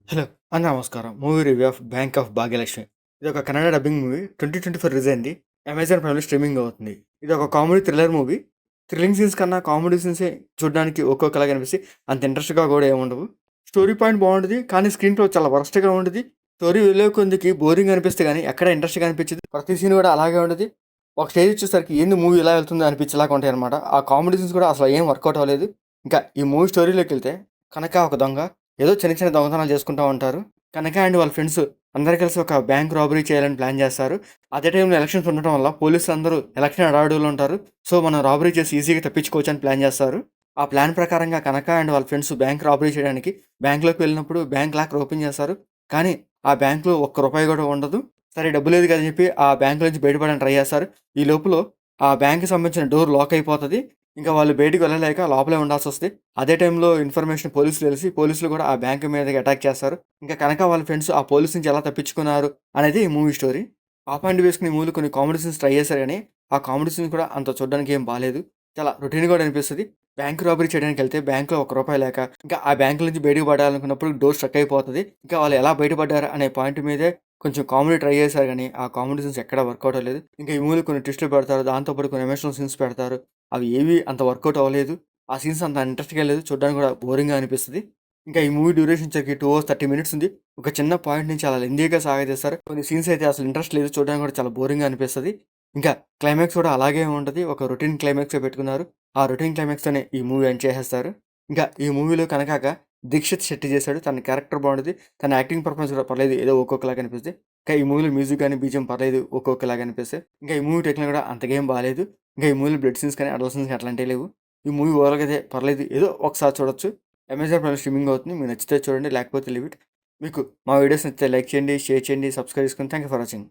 Hello! నమస్కారం. Movie review of 'bank of Bhagyalakshmi'. ఇదొక Kannada dubbing movie. 2024 release అయింది. అమెజాన్ ప్రైమ్‌లో స్ట్రీమింగ్ అవుతుంది. ఇదొక comedy thriller movie. Thrilling scenes కన్నా కామెడీ సీన్సే చూడడానికి ఒక్కొక్కలాగా అనిపిస్తాయి. అంత ఇంట్రెస్ట్‌గా కూడా ఏముండవు. స్టోరీ పాయింట్ బావుంటది. కానీ స్క్రీన్ ప్లే చాలా వరస్ట్‌గా ఉంటది. స్టోరీ వెళ్ళే కొద్దికి బోరింగ్ అనిపిస్తే గానీ ఎక్కడ ఇంట్రెస్ట్‌గా అనిపించదు. ప్రతి సీన్ కూడా అలాగే ఉంటది. ఒక స్టేజ్ వచ్చేసరికి ఏంది మూవీ ఇలా వెళ్తుంది అనిపించేలాగా ఉంటాయన్నమాట. ఆ కామెడీ సీన్స్ కూడా అసలు ఏం వర్కౌట్ అవ్వలేదు. ఇంకా ఈ మూవీ స్టోరీలోకెళ్తే కనక ఒక దొంగ. ఏదో చిన్న చిన్న దొంగతనాలు చేసుకుంటా ఉంటారు. కనక అండ్ వాళ్ళ ఫ్రెండ్స్ అందరూ కలిసి ఒక బ్యాంక్ రాబరీ చేయాలని ప్లాన్ చేస్తారు. అదే టైంలో ఎలక్షన్స్ ఉండటం వల్ల పోలీసులందరూ ఎలక్షన్ హడావుడిలో ఉంటారు. సో, మనం రాబరీ చేసి ఈజీగా తప్పించుకోవచ్చు అని ప్లాన్ చేస్తారు. ఆ ప్లాన్ ప్రకారంగా కనక అండ్ వాళ్ళ ఫ్రెండ్స్ బ్యాంక్ రాబరీ చేయడానికి బ్యాంక్‌లోకి వెళ్ళినప్పుడు బ్యాంక్ లాకర్ ఓపెన్ చేస్తారు. కానీ ఆ బ్యాంక్‌లో ఒక్క రూపాయి కూడా ఉండదు. సరే డబ్బు లేదు కదా అని చెప్పి ఆ బ్యాంక్ నుంచి బయటపడడానికి ట్రై చేస్తారు. ఈ లోపులో ఆ బ్యాంక్‌కి సంబంధించిన డోర్ లాక్ అయిపోతది. ఇంకా వాళ్ళు బయటికి వెళ్ళలేక లోపలే ఉండాల్సొస్తది. అదే టైంలో ఇన్ఫర్మేషన్ పోలీసులు తెలిసి పోలీసులు కూడా ఆ బ్యాంక్ మీదకి అటాక్ చేస్తారు. ఇంకా కనక వాళ్ళ ఫ్రెండ్స్ ఆ పోలీస్ నుంచి ఎలా తప్పించుకున్నారు అనేది ఈ మూవీ స్టోరీ. ఆ పాయింట్ వేసుకొని ఈ మూవీలో కొన్ని కామెడీ సీన్స్ ట్రై చేశారు గానీ, ఆ కామెడీ సీన్స్ కూడా అంత చూడడానికి ఏం బాలేదు. చాలా రొటీన్‌గా కూడా అనిపిస్తది. బ్యాంక్ రాబరీ చేయడానికెళ్తే బ్యాంక్‌లో ఒక్క రూపాయి లేక ఇంకా ఆ బ్యాంక్ నుంచి బయటకి పడాలనుకున్నప్పుడు డోర్ స్ట్రక్ అయిపోతది. ఇంకా వాళ్ళు ఎలా బయటపడ్డారు అనే పాయింట్ మీదే కొంచెం కామెడీ ట్రై చేశారు గానీ, ఆ కామెడీ సీన్స్ ఎక్కడా వర్కౌట్ అవ్వలేదు. ఇంకా ఈ మూవీలో కొన్ని ట్విస్టులు పెడతారు. దాంతో పాటు కొన్ని ఎమోషనల్ సీన్స్ పెడతారు. అవి ఏవి అంత వర్కౌట్ అవ్వలేదు. ఆ సీన్స్ అంత ఇంట్రెస్ట్‌గా లేదు. చూడడానికి కూడా బోరింగ్‌గా అనిపిస్తది. ఇంకా ఈ మూవీ డ్యూరేషన్ వచ్చరికి 2 అవర్స్ 30 మినిట్స్ ఉంది. ఒక చిన్న పాయింట్ నుంచి చాలా లెంథీగా సాగదీస్తారు. కొన్ని సీన్స్ అయితే అసలు ఇంట్రెస్ట్ లేదు. చూడడానికి కూడా చాలా బోరింగ్‌గా అనిపిస్తది. ఇంకా క్లైమాక్స్ కూడా అలాగే ఉంటది. ఒక రొటీన్ క్లైమాక్సే పెట్టుకున్నారు. ఆ రొటీన్ క్లైమాక్స్‌తోనే ఈ మూవీ ఎండ్ చేసేస్తారు. ఇంకా ఈ మూవీలో కనకాక దీక్షిత్ శెట్టి చేశాడు. తన క్యారెక్టర్ బాగుంటది. తన యాక్టింగ్ పర్ఫార్మెన్స్ కూడా పర్లేదు. ఏదో ఒక్కొక్కలాగా అనిపిస్తది. ఇంకా ఈ మూవీలో మ్యూజిక్ గాని, బీజీఎం పర్లేదు. ఒక్కొక్కలాగా అనిపిస్తాయి. ఇంకా ఈ మూవీ టెక్నిక్ కూడా అంతగా ఏం బాలేదు. ఇంకా ఈ మూవీలో బ్లడ్ సీన్స్ కానీ, అడల్ట్ సీన్స్ కానీ అట్లాంటివి లేవు. ఈ మూవీ ఓవరాల్‌గా అయితే పర్లేదు. ఏదో ఒకసారి చూడొచ్చు. అమెజాన్ ప్రైమ్‌లో స్ట్రీమింగ్ అవుతుంది. మీకు నచ్చితే చూడండి. లేకపోతే లీవ్ ఇట్. మీకు మా వీడియోస్ నచ్చితే లైక్ చేయండి, షేర్ చేయండి, సబ్స్క్రైబ్ చేసుకోండి. Thank you for watching.